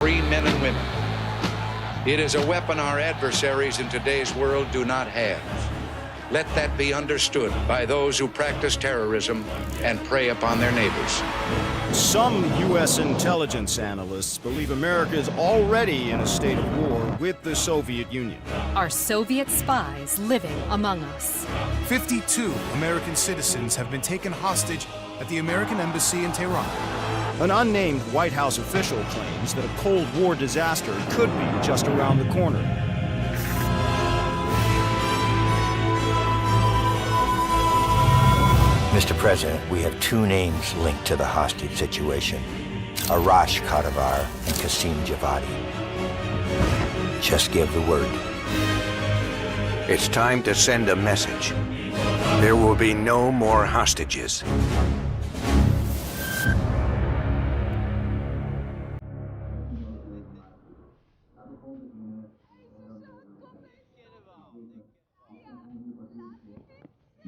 free men and women. It is a weapon our adversaries in today's world do not have. Let that be understood by those who practice terrorism and prey upon their neighbors. Some U.S. intelligence analysts believe America is already in a state of war with the Soviet Union. Are Soviet spies living among us? 52 American citizens have been taken hostage at the American Embassy in Tehran. An unnamed White House official claims that a Cold War disaster could be just around the corner. Mr. President, we have two names linked to the hostage situation. Arash Kadivar and Qasim Javadi. Just give the word. It's time to send a message. There will be no more hostages.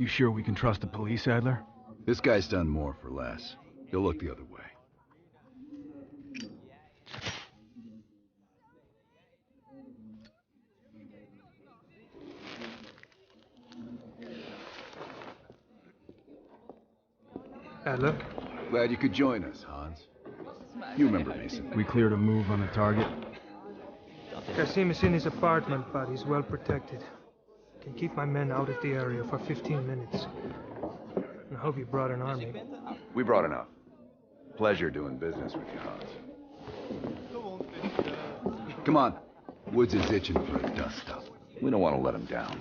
You sure we can trust the police, Adler? This guy's done more for less. He'll look the other way. Adler? Glad you could join us, Hans. You remember Mason. We cleared a move on the target. Qasim is in his apartment, but he's well protected. Can keep my men out of the area for 15 minutes. I hope you brought an army. We brought enough. Pleasure doing business with you, Hans. Come on. Woods is itching for a dust-up. We don't want to let him down.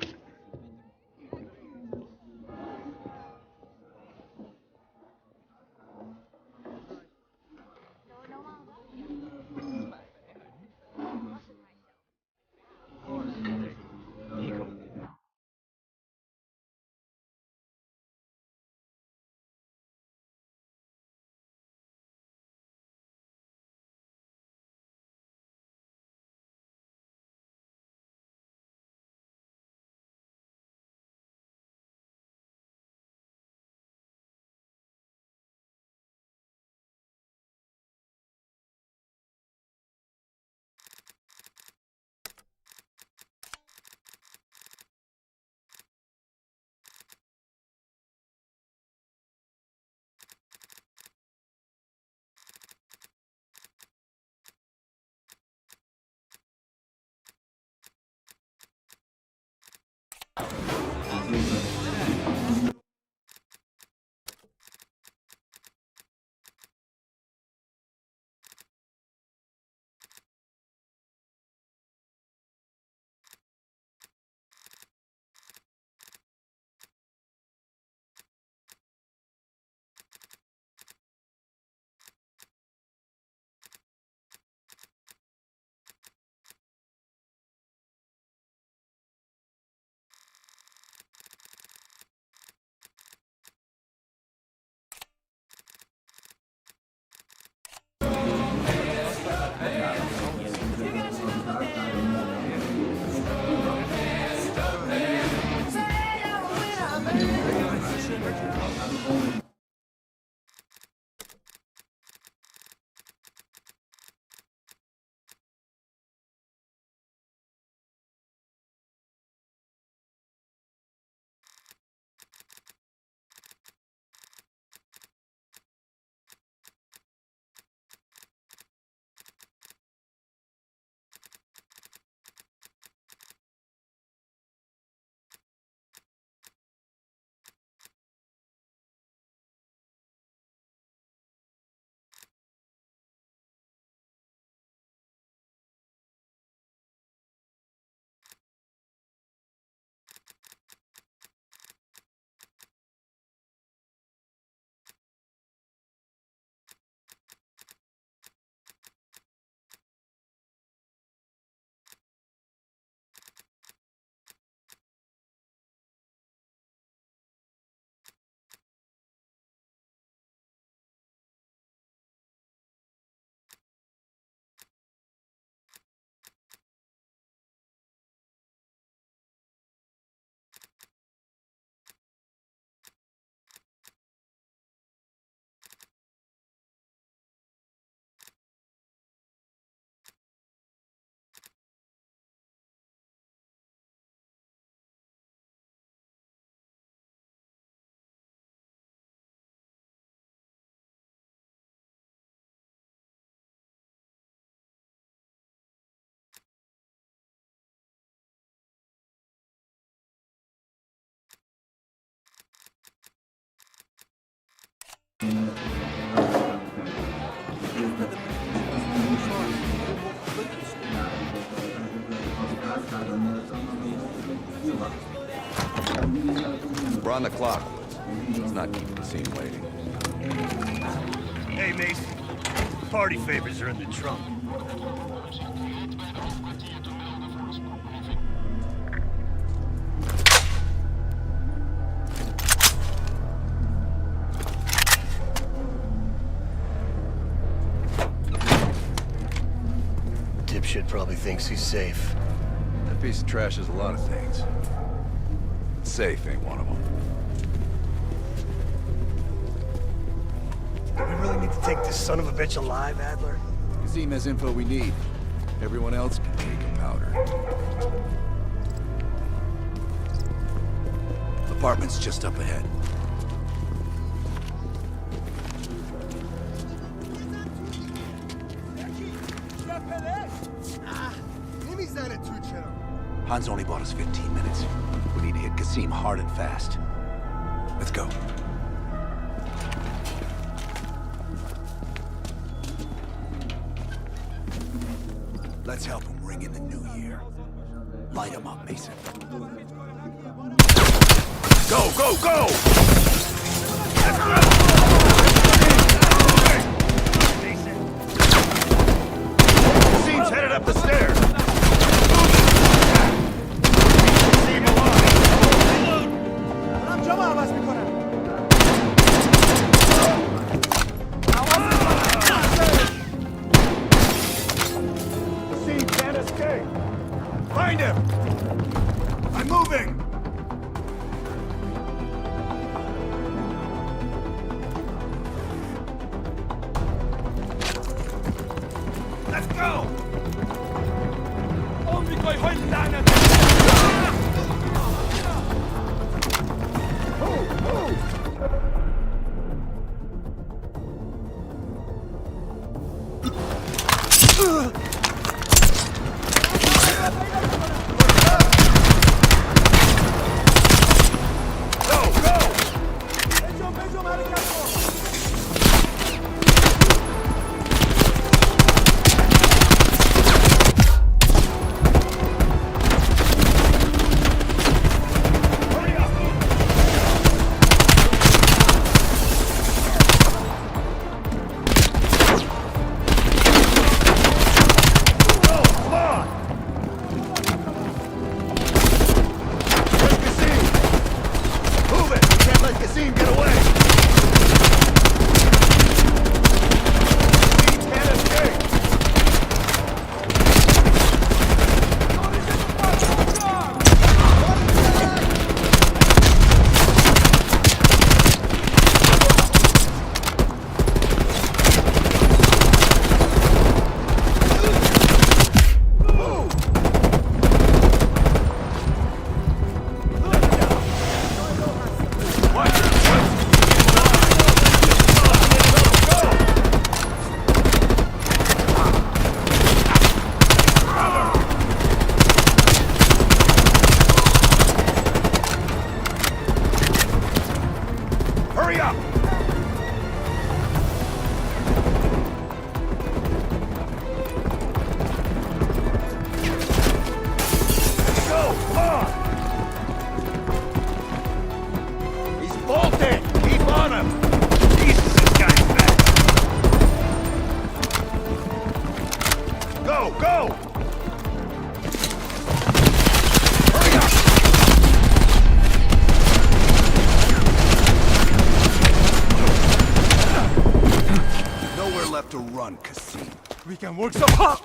We're on the clock. Let's not keep the scene waiting. Hey, Mason. Party favors are in the trunk. Dipshit probably thinks he's safe. That piece of trash is a lot of things. Safe ain't one of them. Do we really need to take this son of a bitch alive, Adler? Kazim has info we need. Everyone else can take a powder. Apartment's just up ahead. Hans only bought us 15 minutes. We need to hit Kazim hard and fast. Let's go. Let's help him ring in the new year. Light him up, Mason. Go, go, go! Kazim's headed up the stairs. Find him! I'm moving! Let's go! To run, Kazim. We can work some hard.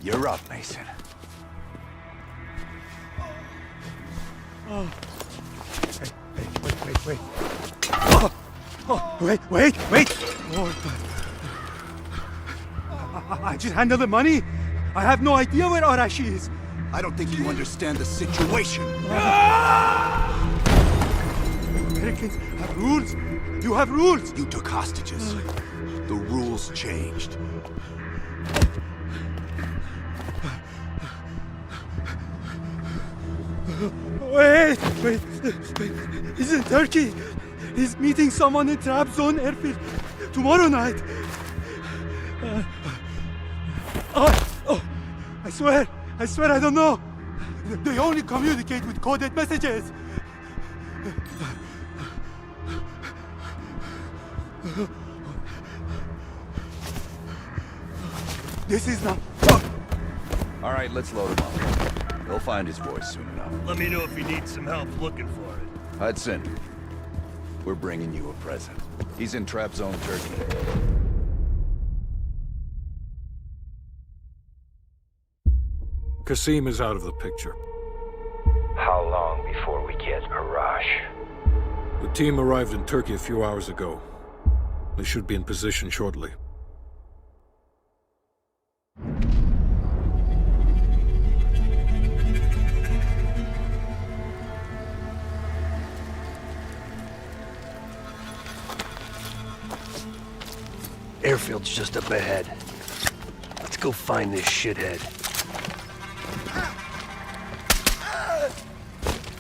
You're up, Mason. Wait. Wait. Lord. I just handled the money. I have no idea where Arashi is. I don't think you understand the situation. Americans have rules. You have rules. You took hostages. The rules changed. Wait. He's in Turkey. He's meeting someone in Trap Zone airfield tomorrow night. I swear I don't know. They only communicate with coded messages. This is not... All right, let's load him up. He'll find his voice soon enough. Let me know if you need some help looking for it. Hudson, we're bringing you a present. He's in Trap Zone, Turkey. Kasim is out of the picture. How long before we get Arash? The team arrived in Turkey a few hours ago. They should be in position shortly. Airfield's just up ahead. Let's go find this shithead.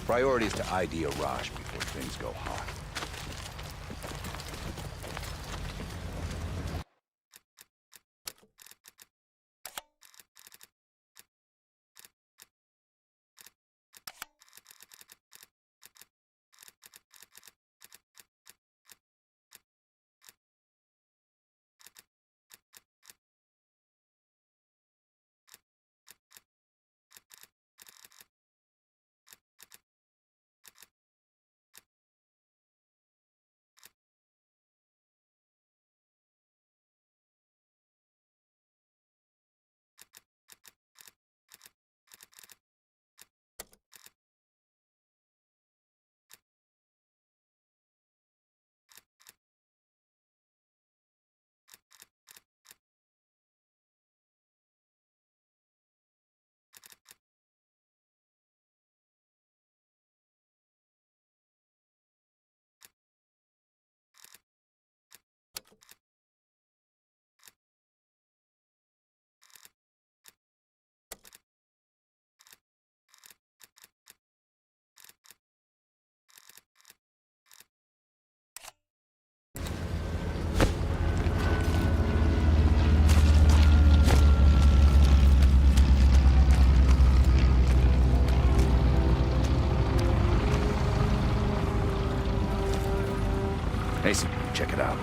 Priority is to ID Arash before things go hot. Mason, check it out.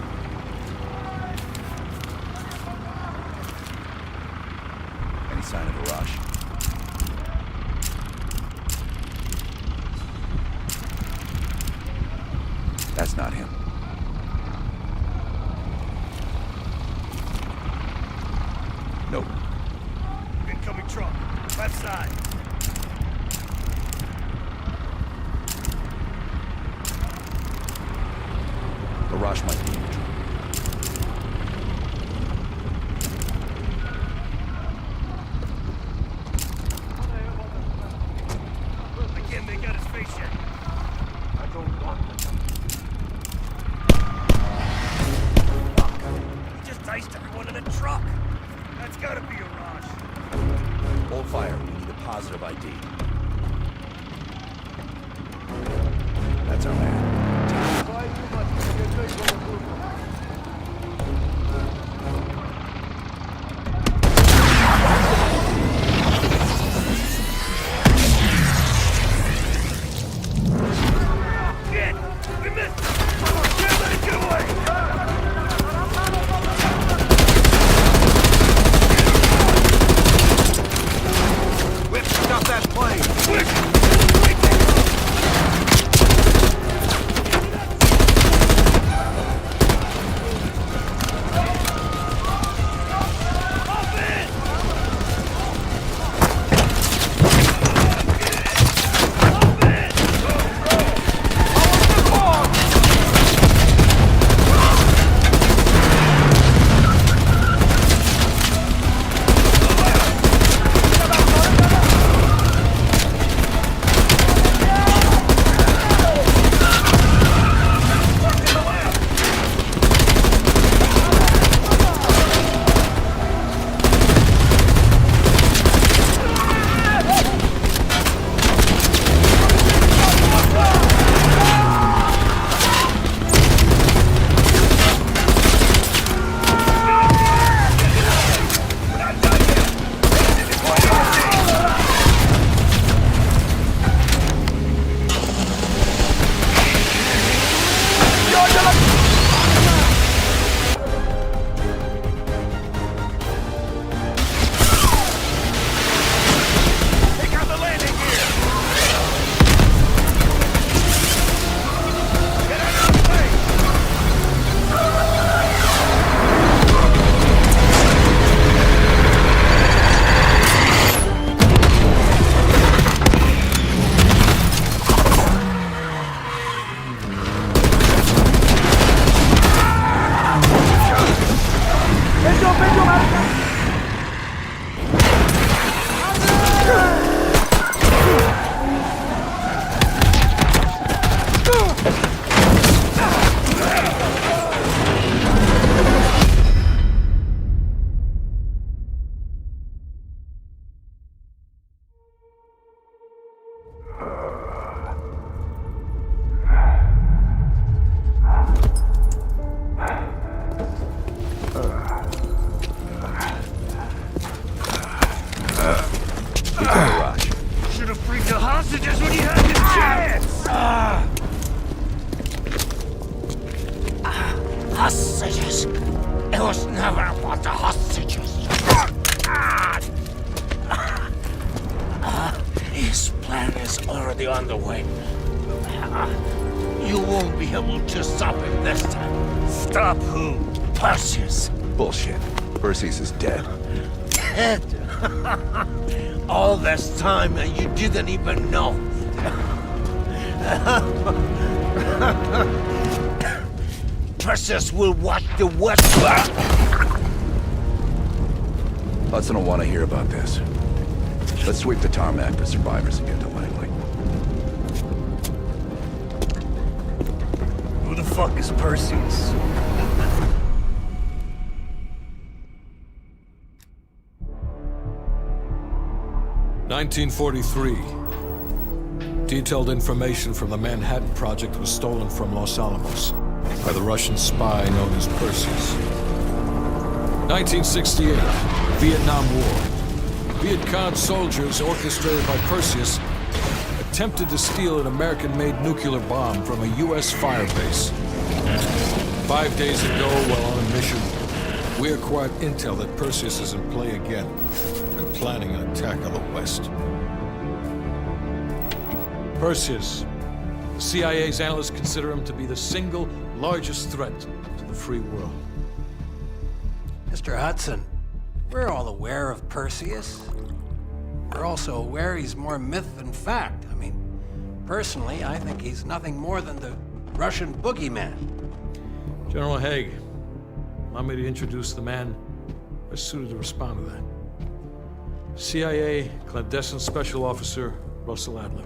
Any sign of Arash? That's not him. Nope. Incoming truck. Left side. Arash might be in the truck. I can't make out his face yet. I don't want him. He just diced everyone in the truck. That's gotta be Arash. Hold fire. We need a positive ID. That's our man. Bring the hostages when you have the chance! Hostages. It was never about the hostages. His plan is already underway. You won't be able to stop him this time. Stop who? Perseus. Bullshit. Perseus is dead. Dead. All this time and you didn't even know. Perseus will watch the West. Hudson will want to hear about this. Let's sweep the tarmac for survivors and get to Langley. Who the fuck is Perseus? (1943). Detailed information from the Manhattan Project was stolen from Los Alamos by the Russian spy known as Perseus. 1968, Vietnam War. Viet Cong soldiers, orchestrated by Perseus, attempted to steal an American-made nuclear bomb from a U.S. firebase. 5 days ago, while on a mission, we acquired intel that Perseus is in play again and planning an attack on the West. Perseus. The CIA's analysts consider him to be the single largest threat to the free world. Mr. Hudson, we're all aware of Perseus. We're also aware he's more myth than fact. I mean, personally, I think he's nothing more than the Russian boogeyman. General Haig, allow me to introduce the man best suited to respond to that. CIA clandestine special officer Russell Adler.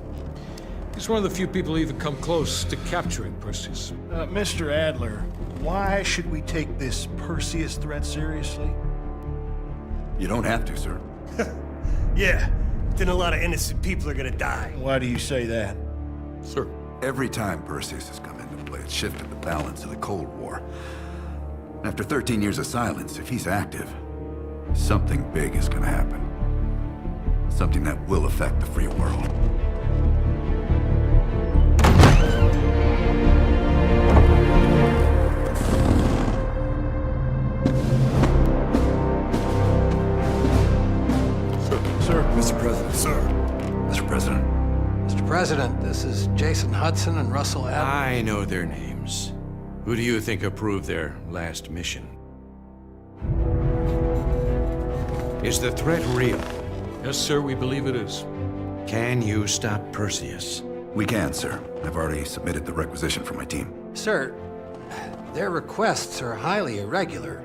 He's one of the few people who even come close to capturing Perseus. Mr. Adler, why should we take this Perseus threat seriously? You don't have to, sir. Yeah, then a lot of innocent people are gonna die. Why do you say that? Sir. Every time Perseus has come into play, it's shifted the balance of the Cold War. After 13 years of silence, if he's active, something big is gonna happen. Something that will affect the free world. Mr. President. Sir. Mr. President. Mr. President, this is Jason Hudson and Russell Adler. I know their names. Who do you think approved their last mission? Is the threat real? Yes, sir, we believe it is. Can you stop Perseus? We can, sir. I've already submitted the requisition for my team. Sir, their requests are highly irregular.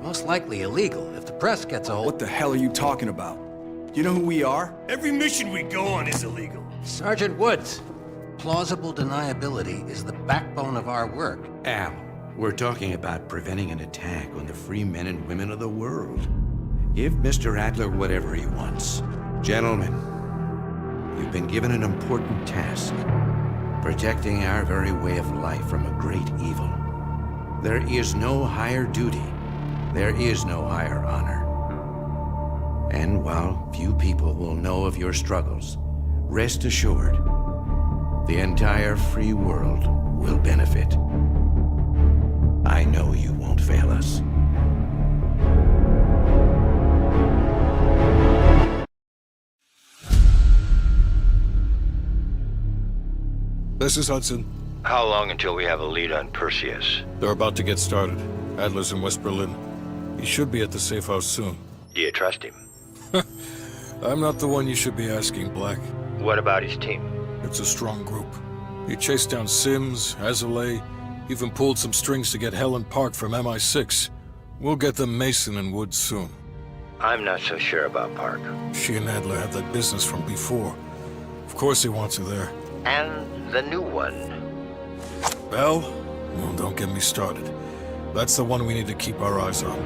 Most likely illegal if the press gets a hold. What the hell are you talking about? You know who we are? Every mission we go on is illegal. Sergeant Woods, plausible deniability is the backbone of our work. Al, we're talking about preventing an attack on the free men and women of the world. Give Mr. Adler whatever he wants. Gentlemen, you've been given an important task. Protecting our very way of life from a great evil. There is no higher duty. There is no higher honor. And while few people will know of your struggles, rest assured, the entire free world will benefit. I know you won't fail us. This is Hudson. How long until we have a lead on Perseus? They're about to get started. Adler's in West Berlin. He should be at the safe house soon. Do you trust him? I'm not the one you should be asking, Black. What about his team? It's a strong group. He chased down Sims, Azalea, even pulled some strings to get Helen Park from MI6. We'll get them Mason and Woods soon. I'm not so sure about Park. She and Adler have that business from before. Of course he wants her there. And the new one. Bell? Well, don't get me started. That's the one we need to keep our eyes on.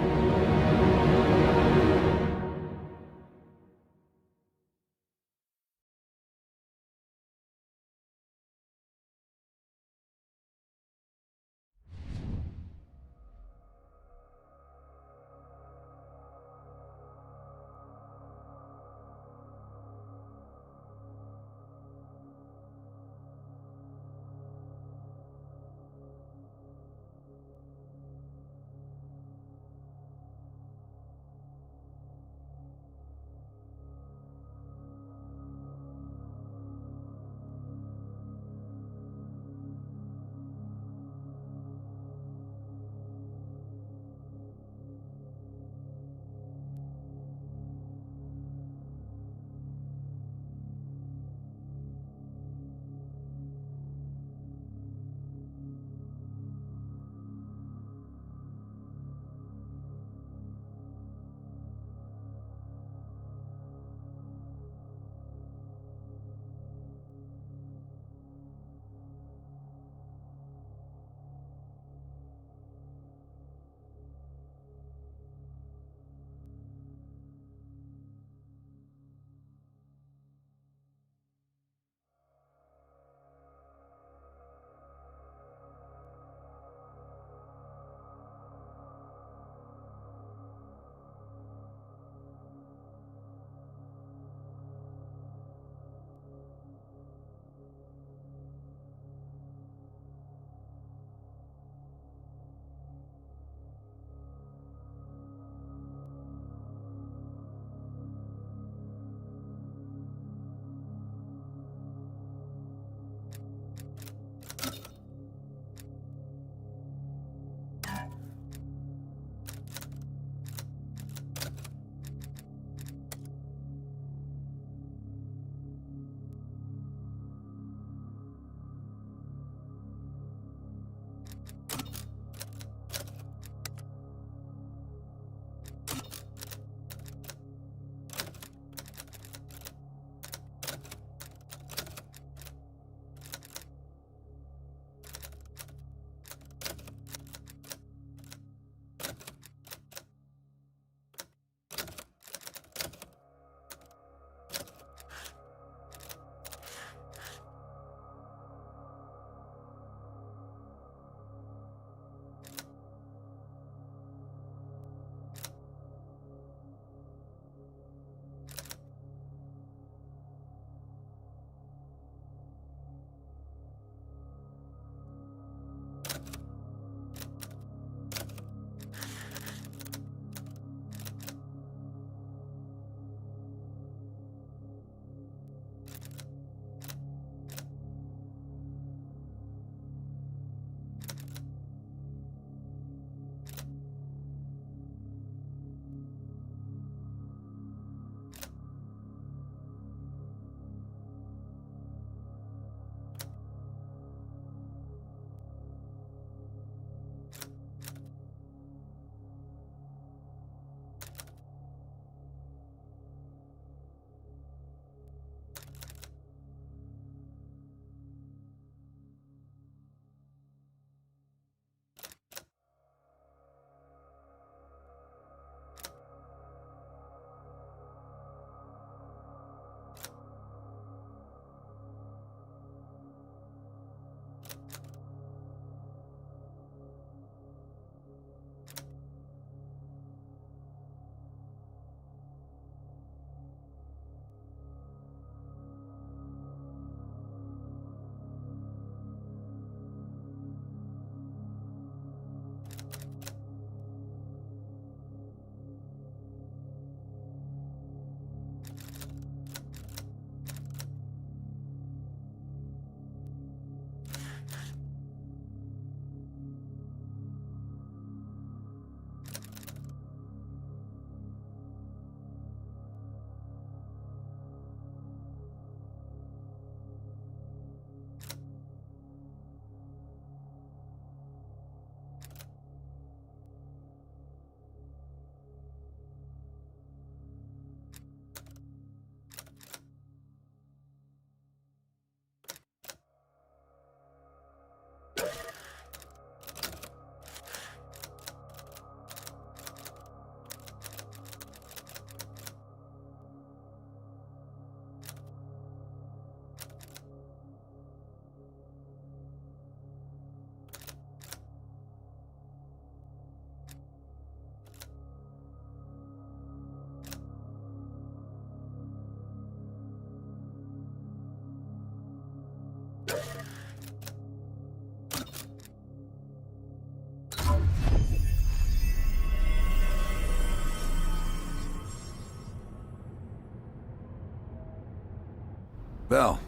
Val,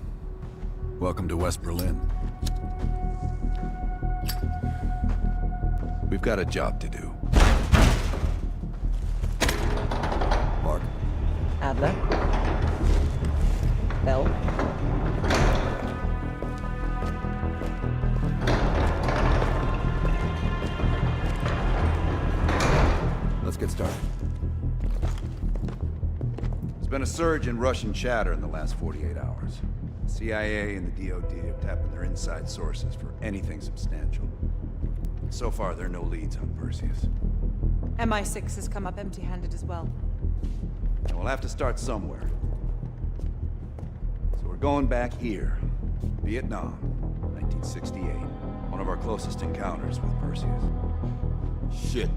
welcome to West Berlin. We've got a job to do. Mark. Adler. Bell. Let's get started. There's been a surge in Russian chatter in the last 48 hours. The CIA and the DoD have tapped into their inside sources for anything substantial. So far, there are no leads on Perseus. MI6 has come up empty-handed as well. And we'll have to start somewhere. So we're going back here. Vietnam, 1968. One of our closest encounters with Perseus. Shit.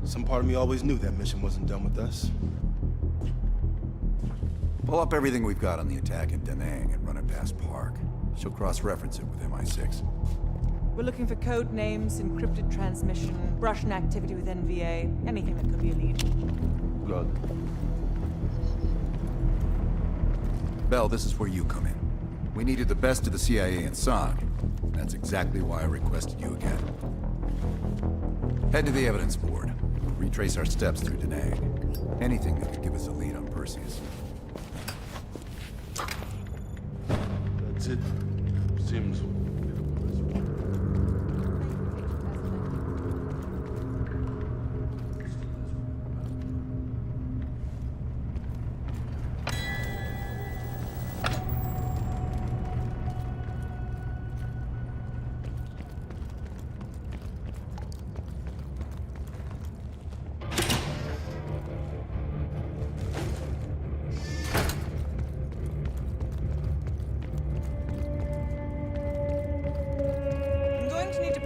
Some part of me always knew that mission wasn't done with us. Pull up everything we've got on the attack in Da Nang and run it past Park. She'll cross-reference it with MI6. We're looking for code names, encrypted transmission, Russian activity with NVA, anything that could be a lead. Good. Bell, this is where you come in. We needed the best of the CIA and SOG. That's exactly why I requested you again. Head to the evidence board. Retrace our steps through Da Nang. Anything that could give us a lead on Perseus. That's it. Seems...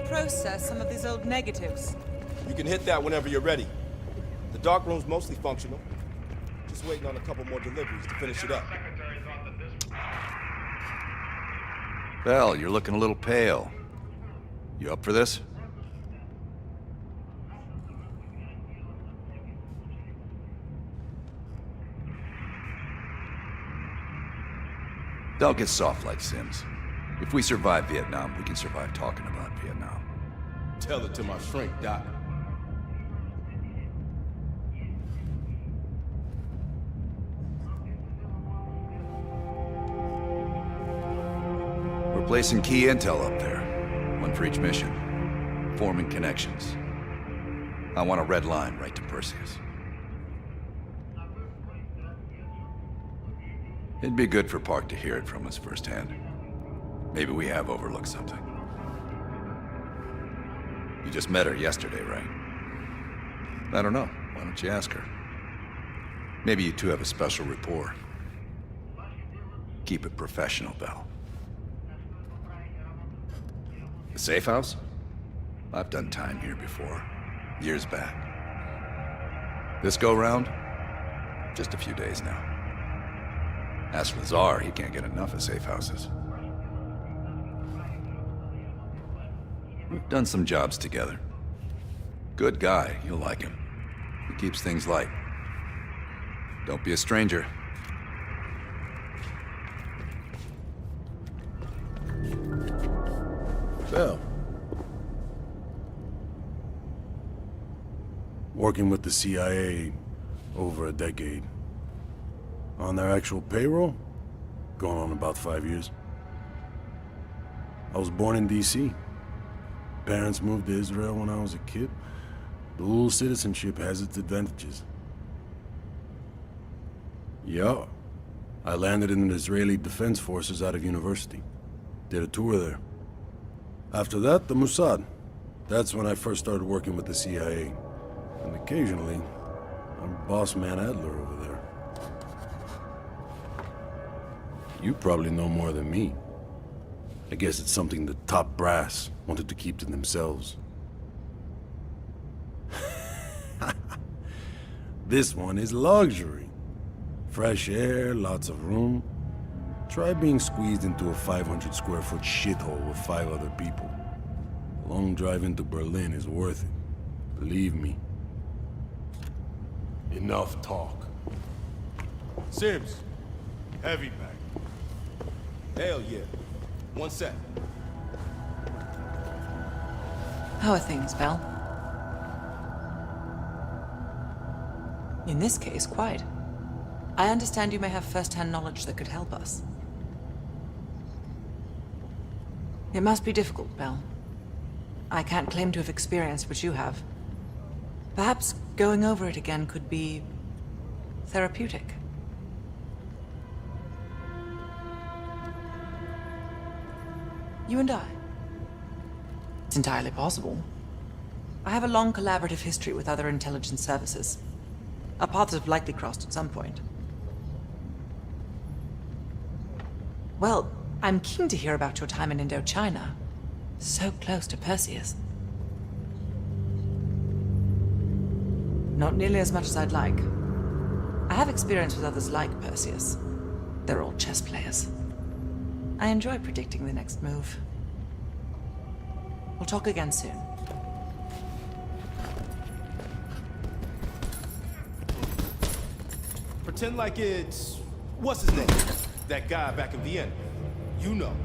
Process some of these old negatives. You can hit that whenever you're ready. The dark room's mostly functional. Just waiting on a couple more deliveries to finish it up. Bell, you're looking a little pale. You up for this? Don't get soft like Sims. If we survive Vietnam, we can survive talking about Vietnam. Tell it to my shrink, Doc. We're placing key intel up there. One for each mission. Forming connections. I want a red line right to Perseus. It'd be good for Park to hear it from us firsthand. Maybe we have overlooked something. You just met her yesterday, right? I don't know. Why don't you ask her? Maybe you two have a special rapport. Keep it professional, Bell. The safe house? I've done time here before. Years back. This go-round? Just a few days now. As for Tsar, he can't get enough of safe houses. We've done some jobs together. Good guy, you'll like him. He keeps things light. Don't be a stranger. Bell. Working with the CIA over a decade. On their actual payroll? Going on about 5 years. I was born in D.C. Parents moved to Israel when I was a kid. Dual citizenship has its advantages. Yeah. I landed in the Israeli Defense Forces out of university. Did a tour there. After that, the Mossad. That's when I first started working with the CIA. And occasionally, I'm boss man Adler over there. You probably know more than me. I guess it's something the top brass wanted to keep to themselves. This one is luxury. Fresh air, lots of room. Try being squeezed into a 500 square foot shithole with 5 other people. A long drive into Berlin is worth it. Believe me. Enough talk. Sims, heavy bag. Hell yeah. One sec. How are things, Belle? In this case, quite. I understand you may have first-hand knowledge that could help us. It must be difficult, Belle. I can't claim to have experienced what you have. Perhaps going over it again could be therapeutic. You and I. It's entirely possible. I have a long collaborative history with other intelligence services. Our paths have likely crossed at some point. Well, I'm keen to hear about your time in Indochina. So close to Perseus. Not nearly as much as I'd like. I have experience with others like Perseus. They're all chess players. I enjoy predicting the next move. We'll talk again soon. Pretend like it's... what's his name? That guy back in Vienna. You know.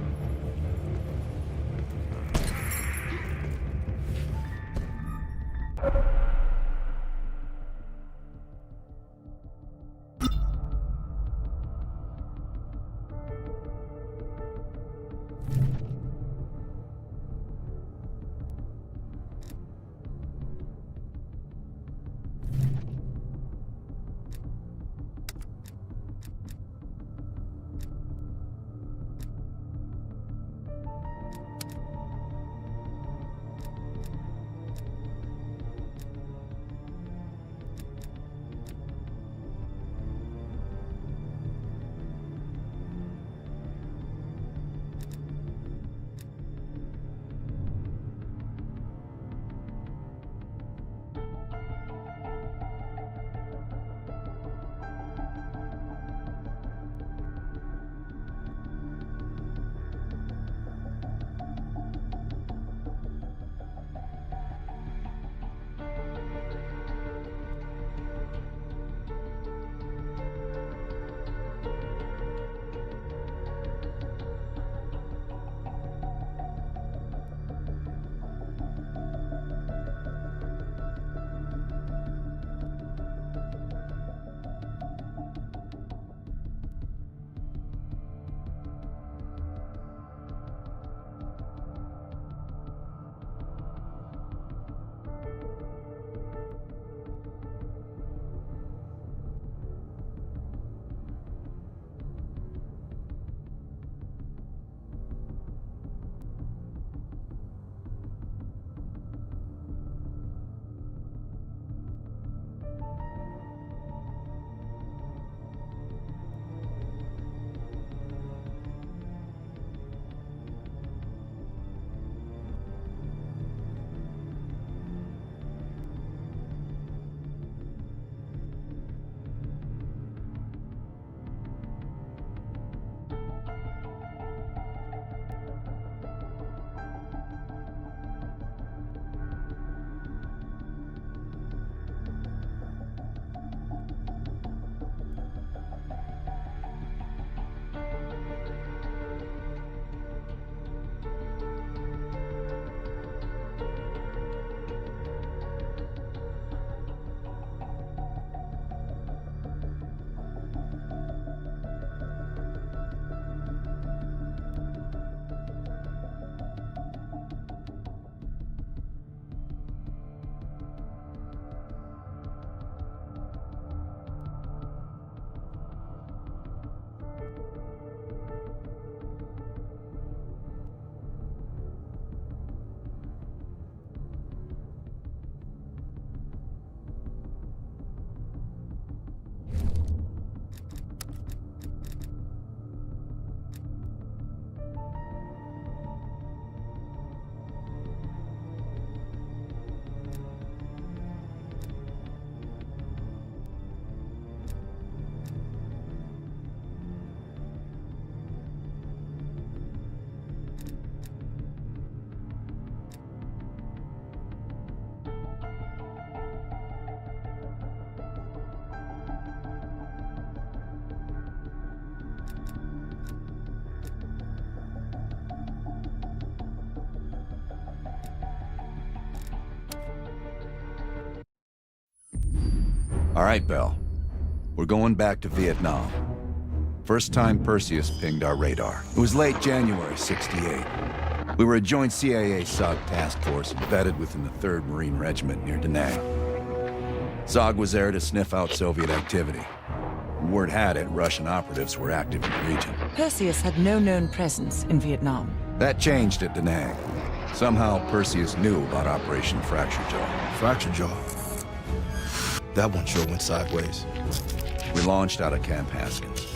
All right, Bell. We're going back to Vietnam. First time Perseus pinged our radar. It was late January '68. We were a joint CIA-SOG task force embedded within the 3rd Marine Regiment near Da Nang. SOG was there to sniff out Soviet activity. Word had it, Russian operatives were active in the region. Perseus had no known presence in Vietnam. That changed at Da Nang. Somehow, Perseus knew about Operation Fracture Jaw. Fracture Jaw. That one sure went sideways. We launched out of Camp Haskins.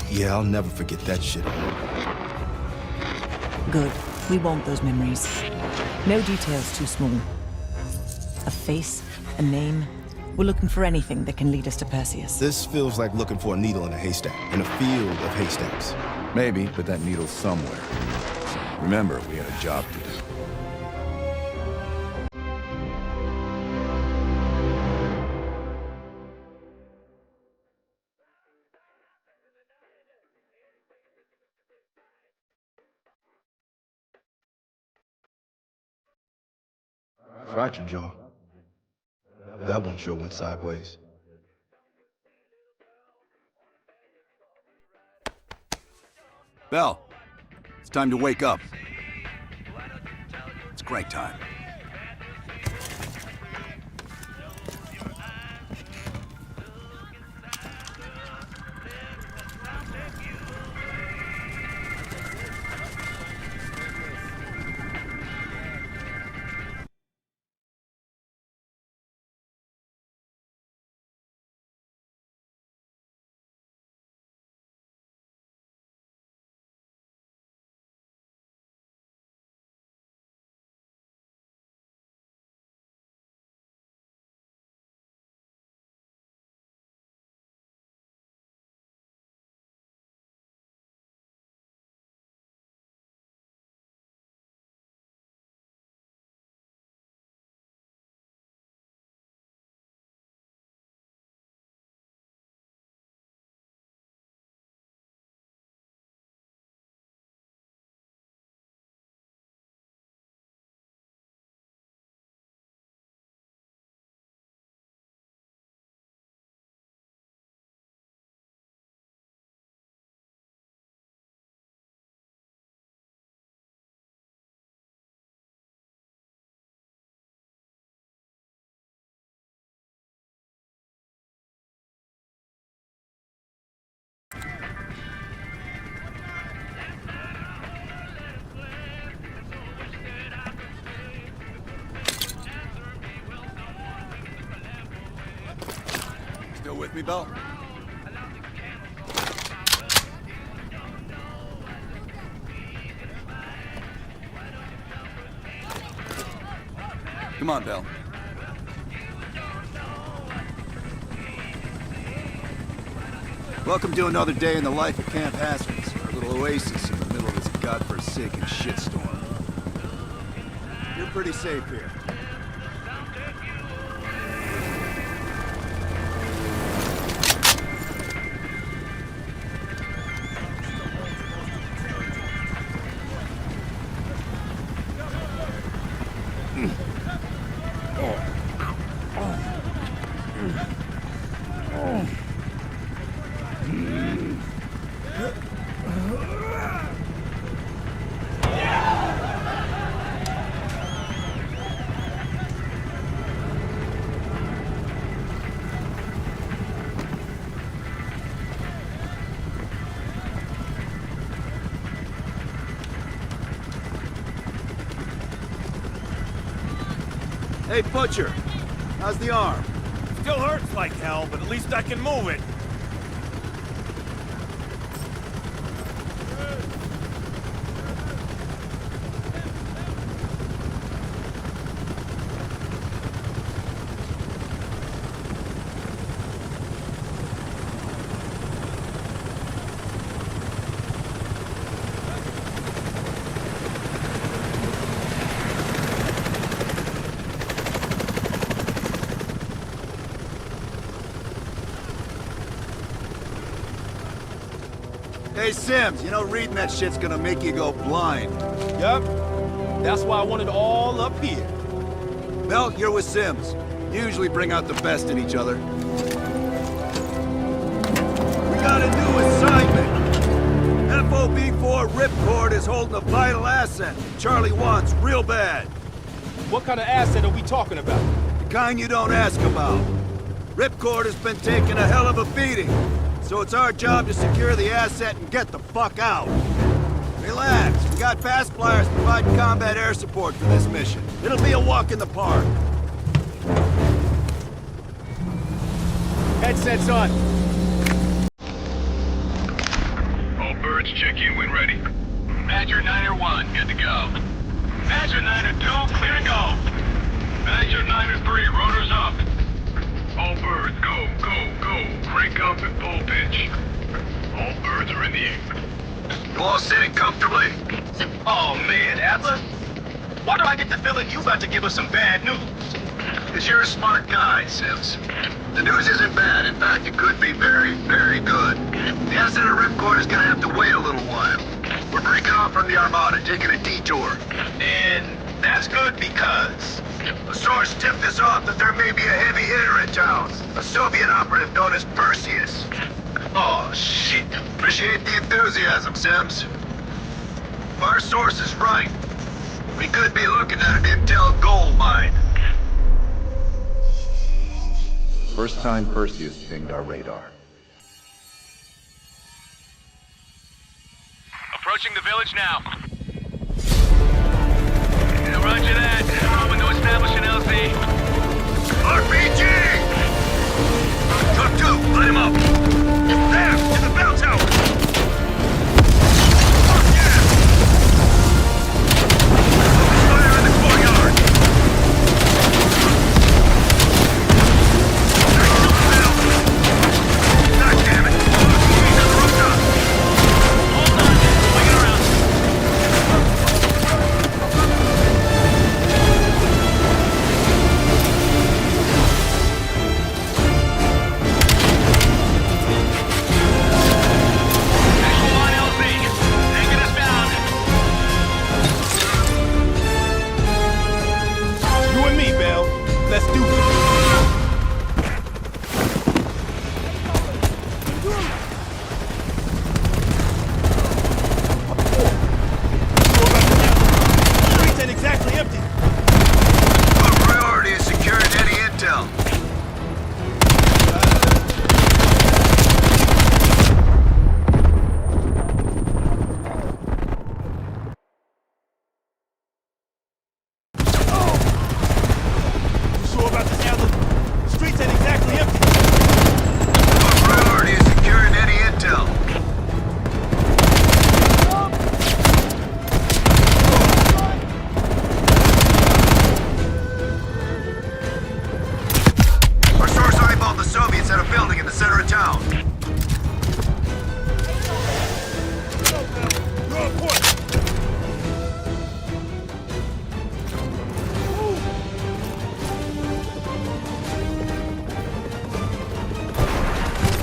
Yeah, I'll never forget that shit. Good. We want those memories. No details too small. A face, a name. We're looking for anything that can lead us to Perseus. This feels like looking for a needle in a haystack, in a field of haystacks. Maybe, but that needle's somewhere. Remember, we had a job to do. Fracture Jaw. That one sure went sideways. Bell, it's time to wake up. It's crank time. Still with me, Bell? Come on, Bell. Welcome to another day in the life of Camp Haskins, our little oasis in the middle of this godforsaken shitstorm. You're pretty safe here. Hey, Butcher. How's the arm? Still hurts like hell, but at least I can move it. Hey, Sims, you know reading that shit's gonna make you go blind. Yup. That's why I want it all up here. Mel, you're with Sims. Usually bring out the best in each other. We got a new assignment. FOB4 Ripcord is holding a vital asset Charlie wants real bad. What kind of asset are we talking about? The kind you don't ask about. Ripcord has been taking a hell of a beating, so it's our job to secure the asset and get the fuck out. Relax, we got fast flyers providing combat air support for this mission. It'll be a walk in the park. Headsets on. All birds, check in when ready. Badger 9-1, good to go. Badger 9-2, clear to go. Badger 9-3, rotors up. All birds, go, go, go. Crank up and full pitch. All birds are in the air. You all sitting comfortably? Oh man, Adler? Why do I get the feeling you about to give us some bad news? Because you're a smart guy, Sims. The news isn't bad. In fact, it could be very, very good. The asset of Ripcord is gonna have to wait a little while. We're breaking off from the Armada, taking a detour. And that's good because a source tipped us off that there may be a heavy hitter in town. A Soviet operative known as Perseus. Oh, shit. Appreciate the enthusiasm, Sims. If our source is right, we could be looking at an intel gold mine. First time Perseus pinged our radar. Approaching the village now. Yeah, roger that. Moving to establish an LZ. RPG! Truck 2, light him up! There, to the bell tower! Fuck yeah! Focus fire in the courtyard! God damn it! He's on the rooftop! Hold on, swing it around. You and me, Bell. Let's do this. Streets ain't exactly empty. Our priority is securing any intel. You sure about this, Adler? Streets ain't exactly empty. Our priority is securing any intel. Our source eyeballed the Soviets at a building in the center of town. You're on point.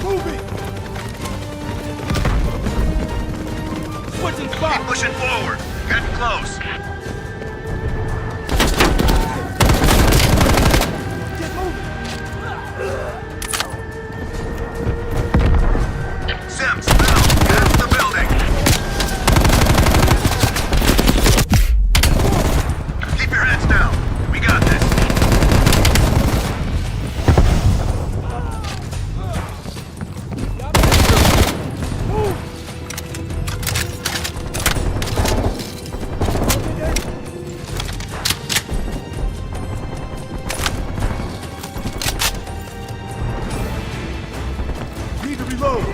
Moving. Switching Keep spots. pushing forward. Getting close. Get moving. Sims, now, get into the building. Keep your heads down. We got this. Need to reload.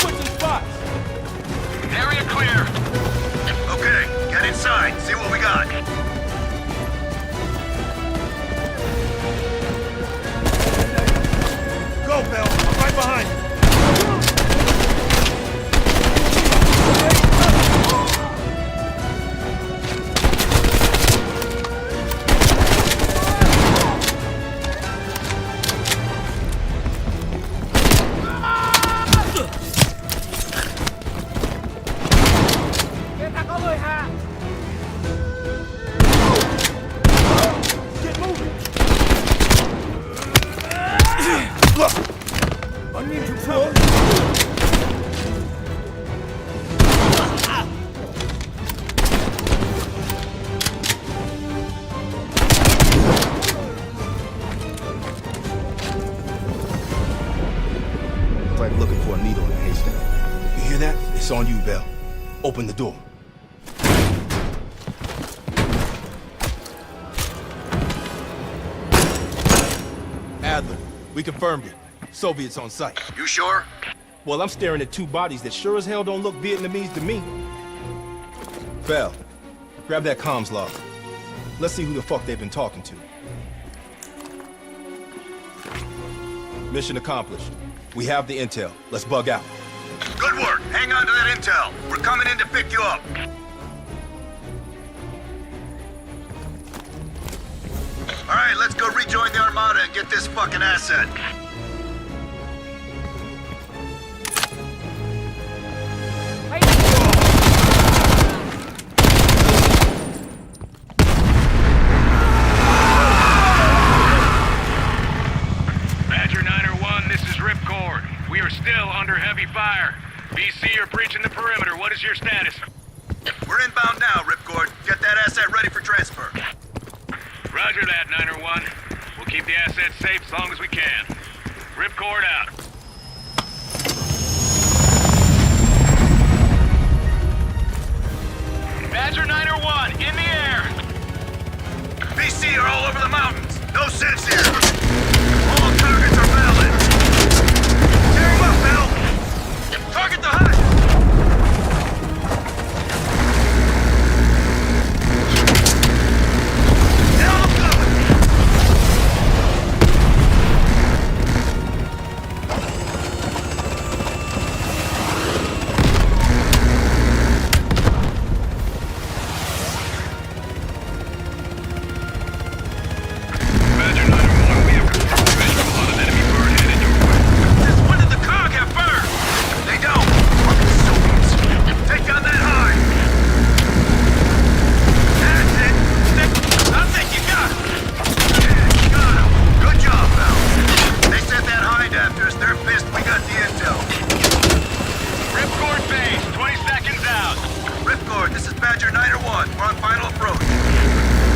Switching spots. Area clear. Okay, get inside. See what we got. ta có người hạ. Get moving. Bắn nhìn trục xuống. Like looking for a needle in a haystack. You hear that? It's on you, Bell. Open the door. Adler, we confirmed it. Soviets on site. You sure? Well, I'm staring at two bodies that sure as hell don't look Vietnamese to me. Bell, grab that comms log. Let's see who the fuck they've been talking to. Mission accomplished. We have the intel. Let's bug out. Good work. Hang on to that intel. We're coming in to pick you up. All right, let's go rejoin the Armada and get this fucking asset. Badger 901, this is Ripcord. We are still under heavy fire. BC are breaching the perimeter. What is your status? We're inbound now, Ripcord. Get that asset ready for transfer. Roger that, 901. We'll keep the assets safe as long as we can. Ripcord out. Badger 901, in the air! BC are all over the mountains. No sense here. All targets are valid. Tear them up, Bell. Target the hut. Now I'm coming. Badger 901, we have confirmed visual on an enemy bird headed your way. Since when did the COG have bird? They don't. Fucking Soviets. Take down that high. That's it. I think you got him. Yeah, you got him. Good job, Val. They sent that hind after us. They're pissed we got the intel. Ripcord base, 20 seconds out. Ripcord, this is Badger 901. We're on final approach.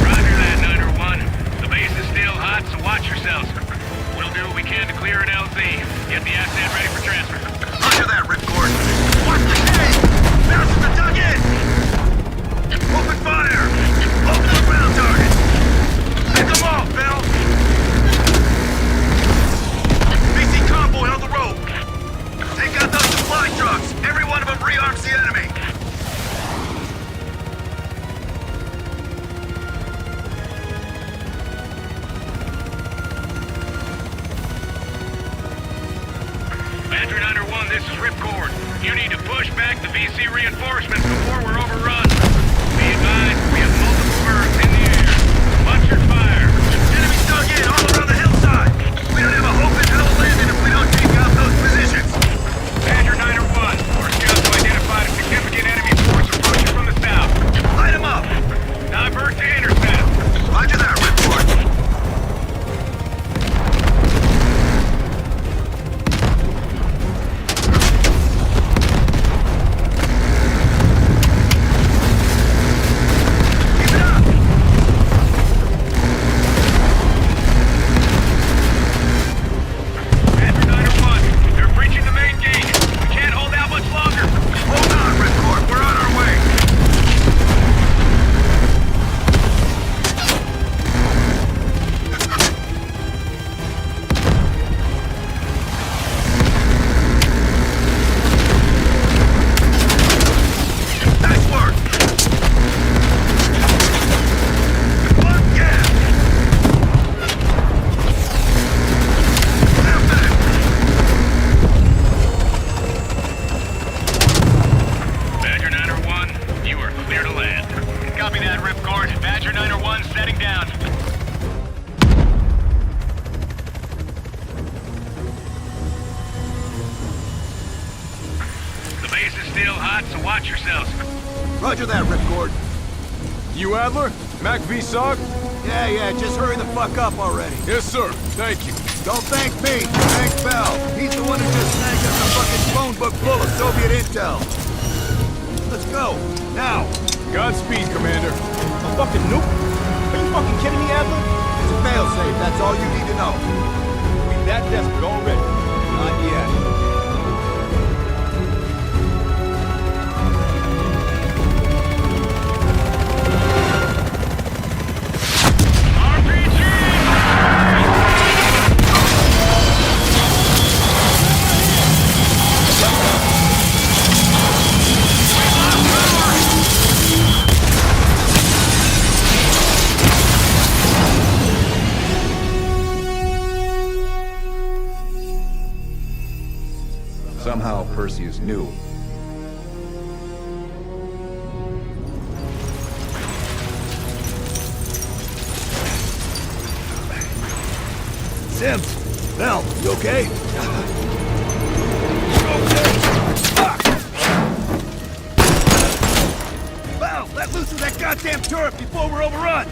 Roger that, 901. The base is still hot, so watch yourselves. We'll do what we can to clear an LZ. Get the asset ready for transfer. Roger that, Ripcord. Watch the gate! Bounce the dug in! Open fire! Open the ground targets! Pick them off, Bell! BC convoy on the road! Take out those supply trucks! Every one of them rearms the enemy! Badger 901, this is Ripcord. You need to push back the VC reinforcements before we're overrun. Be advised, we have multiple birds in the air. Watch your fire. Enemies dug in all around the hillside! We don't have a hope in hell landing if we don't take out those positions! Badger 901, our scouts have identified a significant enemy force approaching from the south. Light them up! Divert to intercept. Roger that, Ripcord. Roger that, Ripcord. You Adler? Mac V SOG? Yeah, just hurry the fuck up already. Yes, sir. Thank you. Don't thank me. Thank Bell. He's the one who just snagged us a fucking phone book full of Soviet intel. Let's go. Now. Godspeed, Commander. A fucking nuke? Are you fucking kidding me, Adler? It's a failsafe. That's all you need to know. We that desperate already? Not yet. Somehow Perseus knew. Sims! Bell, you okay? Bell, let loose of that goddamn turret before we're overrun!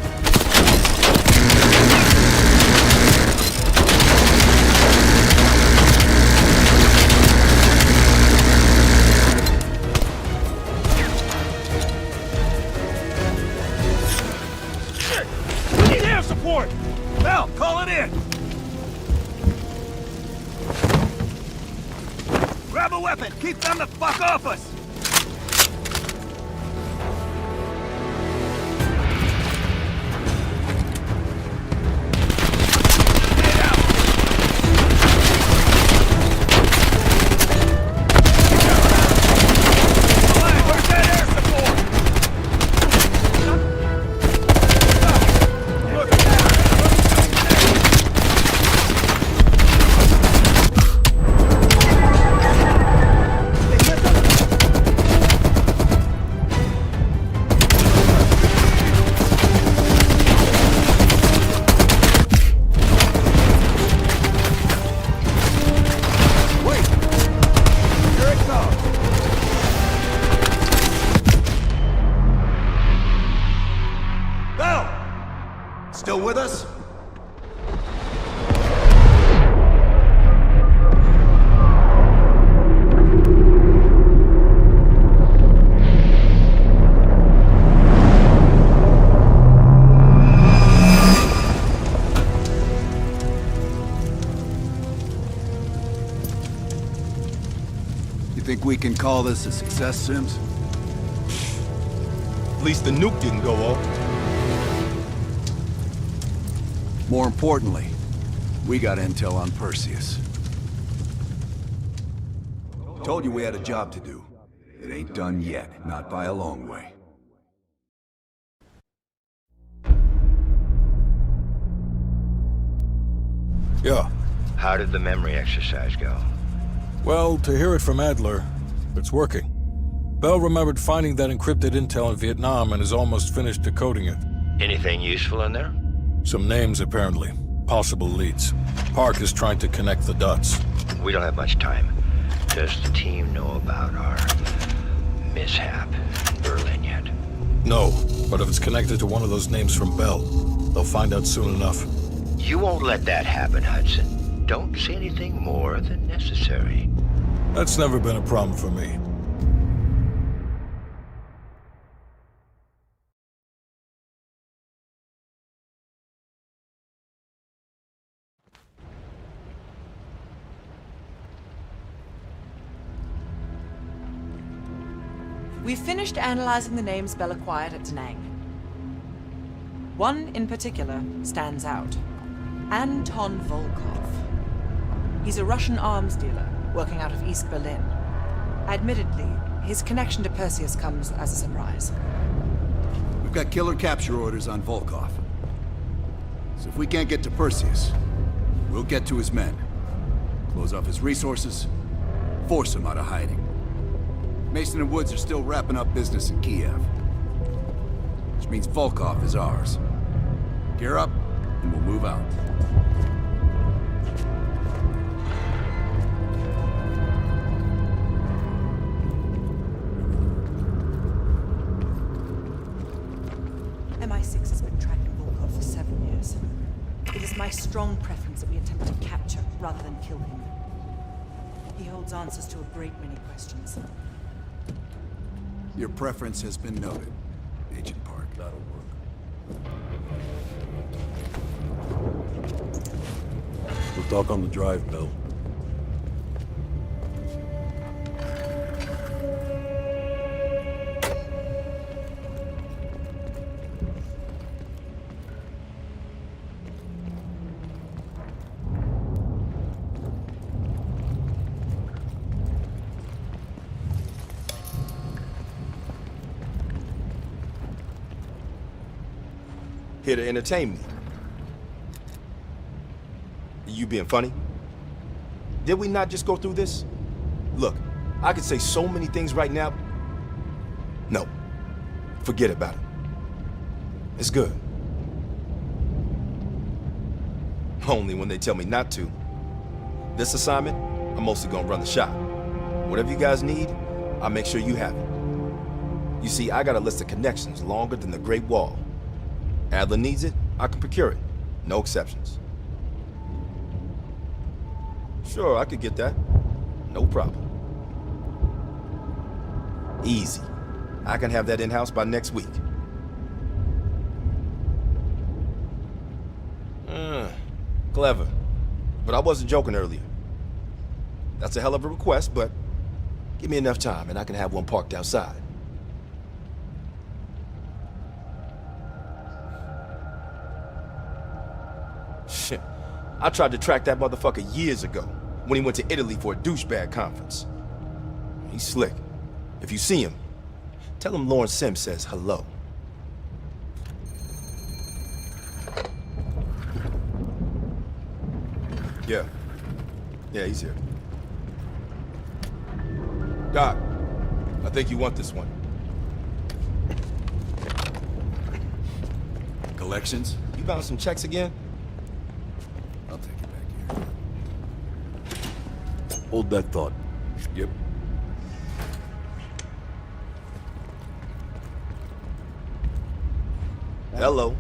Support! Bell, call it in! Grab a weapon! Keep them the fuck off us! Still with us? You think we can call this a success, Sims? At least the nuke didn't go off. More importantly, we got intel on Perseus. Told you we had a job to do. It ain't done yet, not by a long way. Yeah. How did the memory exercise go? Well, to hear it from Adler, it's working. Bell remembered finding that encrypted intel in Vietnam and is almost finished decoding it. Anything useful in there? Some names, apparently. Possible leads. Park is trying to connect the dots. We don't have much time. Does the team know about our mishap in Berlin yet? No, but if it's connected to one of those names from Bell, they'll find out soon enough. You won't let that happen, Hudson. Don't say anything more than necessary. That's never been a problem for me. We've finished analyzing the names Bell acquired at Da Nang. One in particular stands out. Anton Volkov. He's a Russian arms dealer working out of East Berlin. Admittedly, his connection to Perseus comes as a surprise. We've got killer capture orders on Volkov. So if we can't get to Perseus, we'll get to his men. Close off his resources, force him out of hiding. Mason and Woods are still wrapping up business in Kiev. Which means Volkov is ours. Gear up, and we'll move out. MI6 has been tracking Volkov for 7 years. It is my strong preference that we attempt to capture rather than kill him. He holds answers to a great many questions. Your preference has been noted, Agent Park. That'll work. We'll talk on the drive, Bill. Here to entertain me. You being funny? Did we not just go through this? Look, I could say so many things right now. No, forget about it. It's good. Only when they tell me not to. This assignment, I'm mostly gonna run the shop. Whatever you guys need, I'll make sure you have it. You see, I got a list of connections longer than the Great Wall. Adler needs it, I can procure it. No exceptions. Sure, I could get that. No problem. Easy. I can have that in-house by next week. Clever. But I wasn't joking earlier. That's a hell of a request, but give me enough time and I can have one parked outside. Shit. I tried to track that motherfucker years ago when he went to Italy for a douchebag conference. He's slick. If you see him, tell him Lawrence Sims says hello. Yeah, he's here. Doc, I think you want this one. Collections? You found some checks again? I'll take it back here. Hold that thought. Yep. Hello.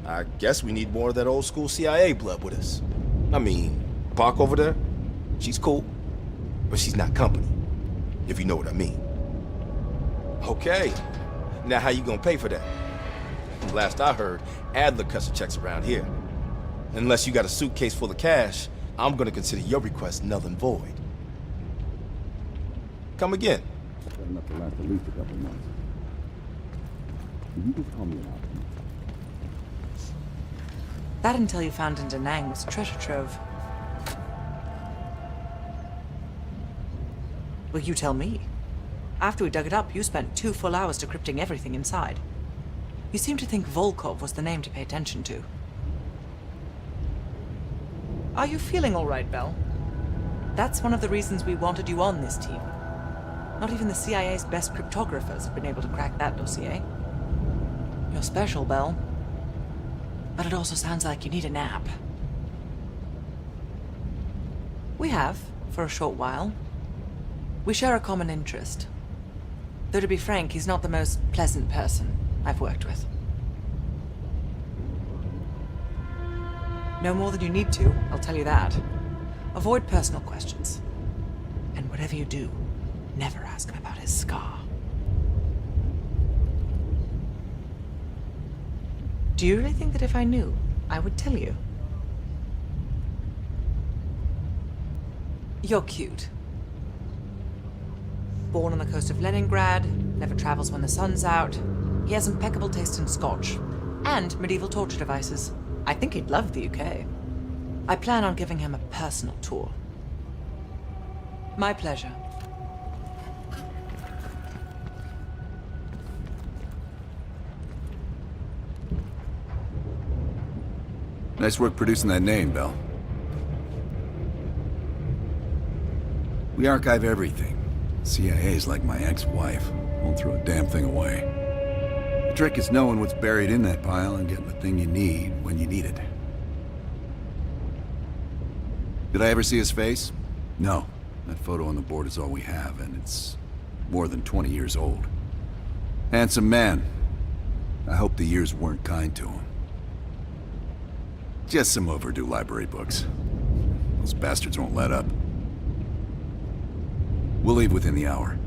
I guess we need more of that old school CIA blood with us. I mean, Park over there, she's cool, but she's not company, if you know what I mean. Okay, now how you gonna pay for that? Last I heard, Adler cuts the checks around here. Unless you got a suitcase full of cash, I'm gonna consider your request null and void. Come again. Enough to last at least a couple months. You just call me an option. That intel you found in Da Nang was treasure trove. Well, you tell me. After we dug it up, you spent 2 full hours decrypting everything inside. You seem to think Volkov was the name to pay attention to. Are you feeling all right, Bell? That's one of the reasons we wanted you on this team. Not even the CIA's best cryptographers have been able to crack that dossier. You're special, Bell. But it also sounds like you need a nap. We have, for a short while. We share a common interest. Though to be frank, he's not the most pleasant person I've worked with. No more than you need to, I'll tell you that. Avoid personal questions. And whatever you do, never ask him about his scar. Do you really think that if I knew, I would tell you? You're cute. Born on the coast of Leningrad, never travels when the sun's out. He has impeccable taste in scotch and medieval torture devices. I think he'd love the UK. I plan on giving him a personal tour. My pleasure. Nice work producing that name, Bell. We archive everything. CIA's like my ex-wife. Won't throw a damn thing away. The trick is knowing what's buried in that pile and getting the thing you need when you need it. Did I ever see his face? No. That photo on the board is all we have, and it's more than 20 years old. Handsome man. I hope the years weren't kind to him. Just some overdue library books. Those bastards won't let up. We'll leave within the hour.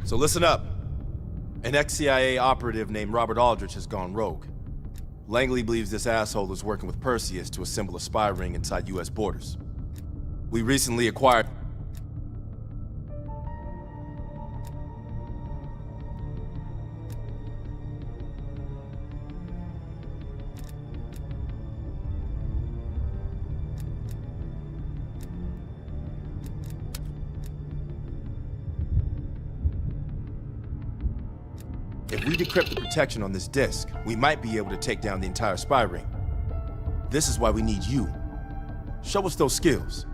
So listen up. An ex-CIA operative named Robert Aldrich has gone rogue. Langley believes this asshole is working with Perseus to assemble a spy ring inside US borders. We recently acquired... If we decrypt the protection on this disk, we might be able to take down the entire spy ring. This is why we need you. Show us those skills.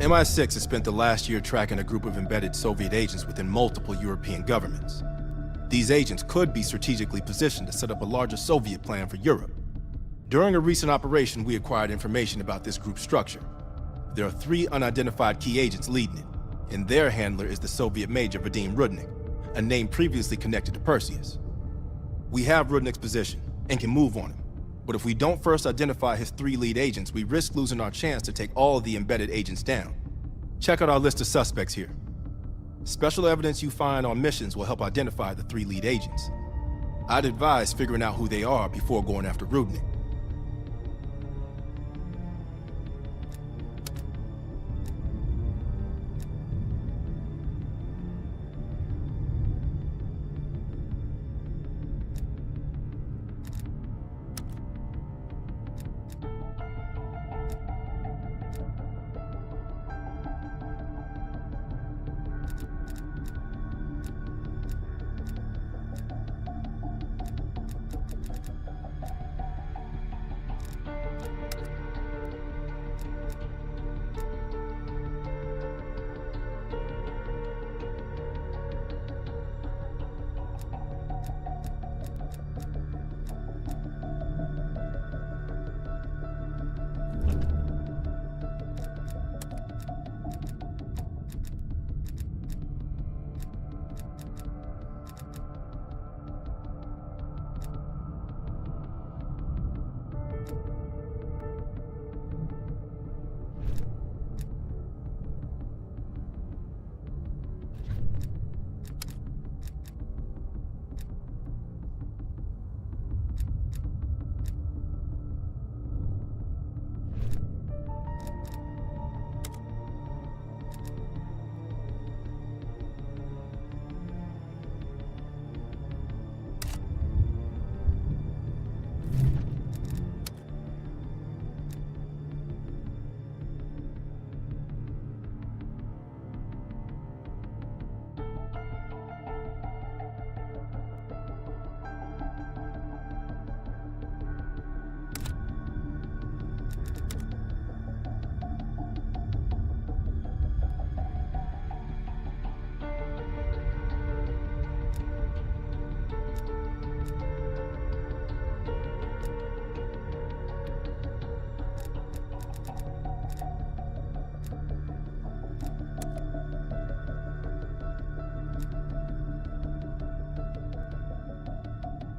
MI6 has spent the last year tracking a group of embedded Soviet agents within multiple European governments. These agents could be strategically positioned to set up a larger Soviet plan for Europe. During a recent operation, we acquired information about this group's structure. There are 3 unidentified key agents leading it, and their handler is the Soviet Major Vadim Rudnik, a name previously connected to Perseus. We have Rudnik's position and can move on him. But if we don't first identify his 3 lead agents, we risk losing our chance to take all of the embedded agents down. Check out our list of suspects here. Special evidence you find on missions will help identify the 3 lead agents. I'd advise figuring out who they are before going after Rudnik.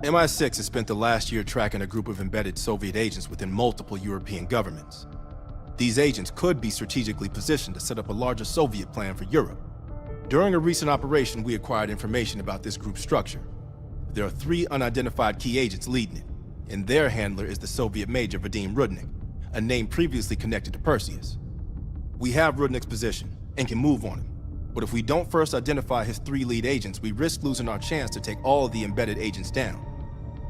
MI6 has spent the last year tracking a group of embedded Soviet agents within multiple European governments. These agents could be strategically positioned to set up a larger Soviet plan for Europe. During a recent operation, we acquired information about this group's structure. There are 3 unidentified key agents leading it, and their handler is the Soviet Major Vadim Rudnik, a name previously connected to Perseus. We have Rudnik's position and can move on him, but if we don't first identify his 3 lead agents, we risk losing our chance to take all of the embedded agents down.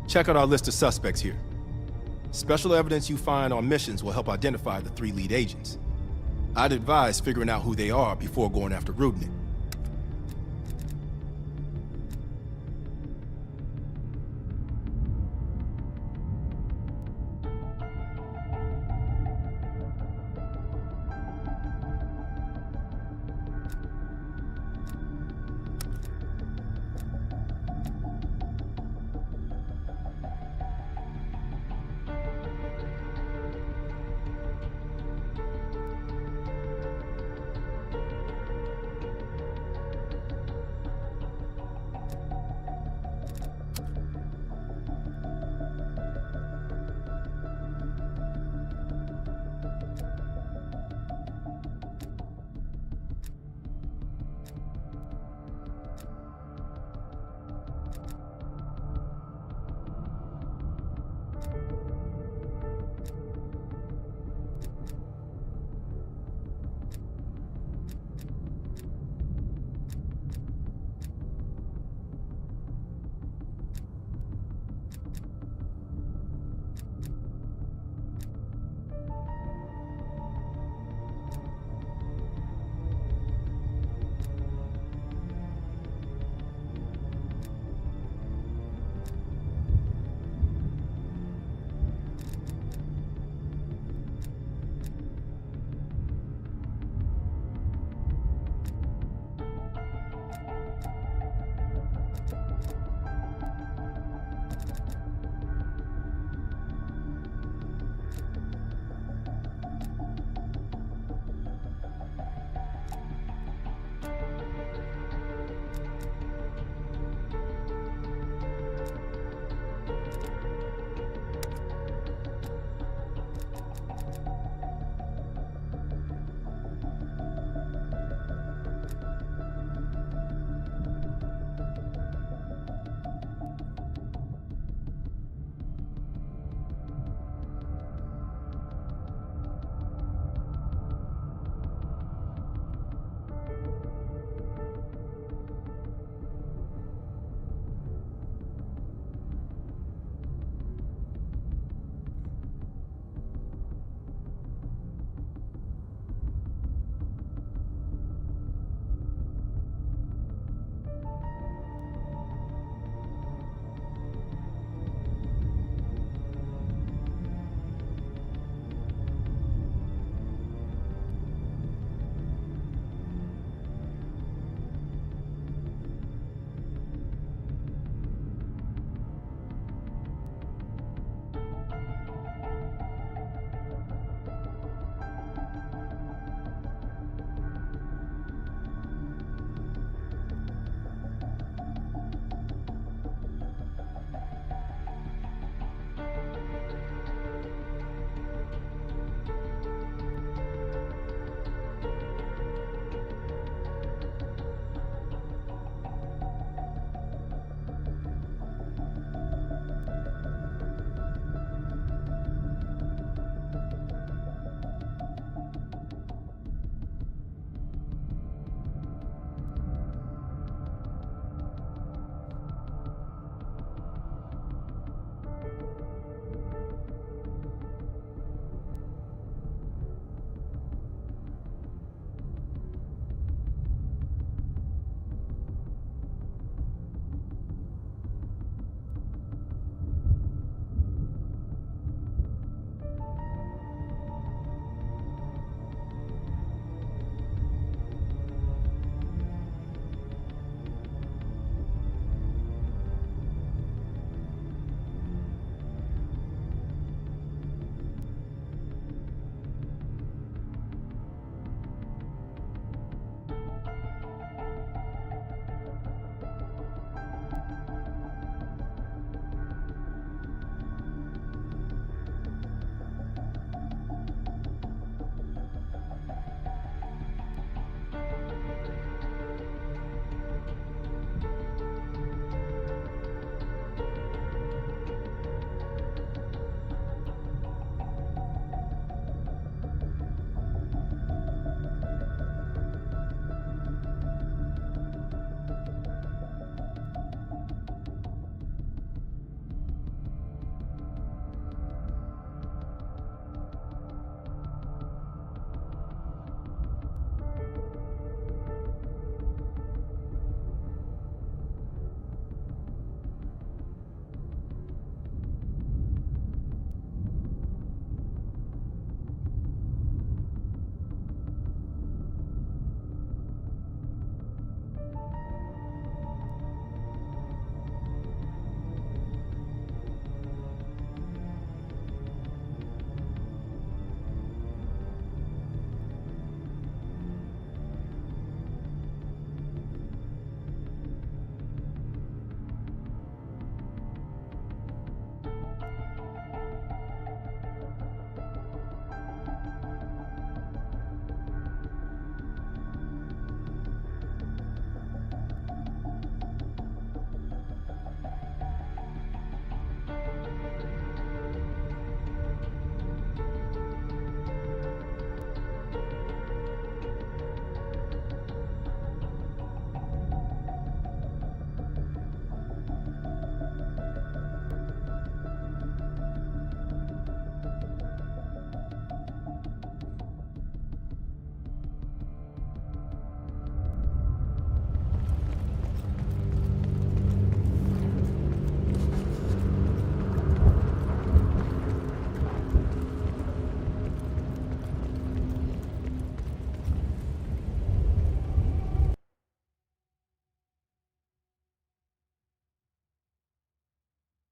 Check out our list of suspects here. Special evidence you find on missions will help identify the 3 lead agents. I'd advise figuring out who they are before going after Rudnik.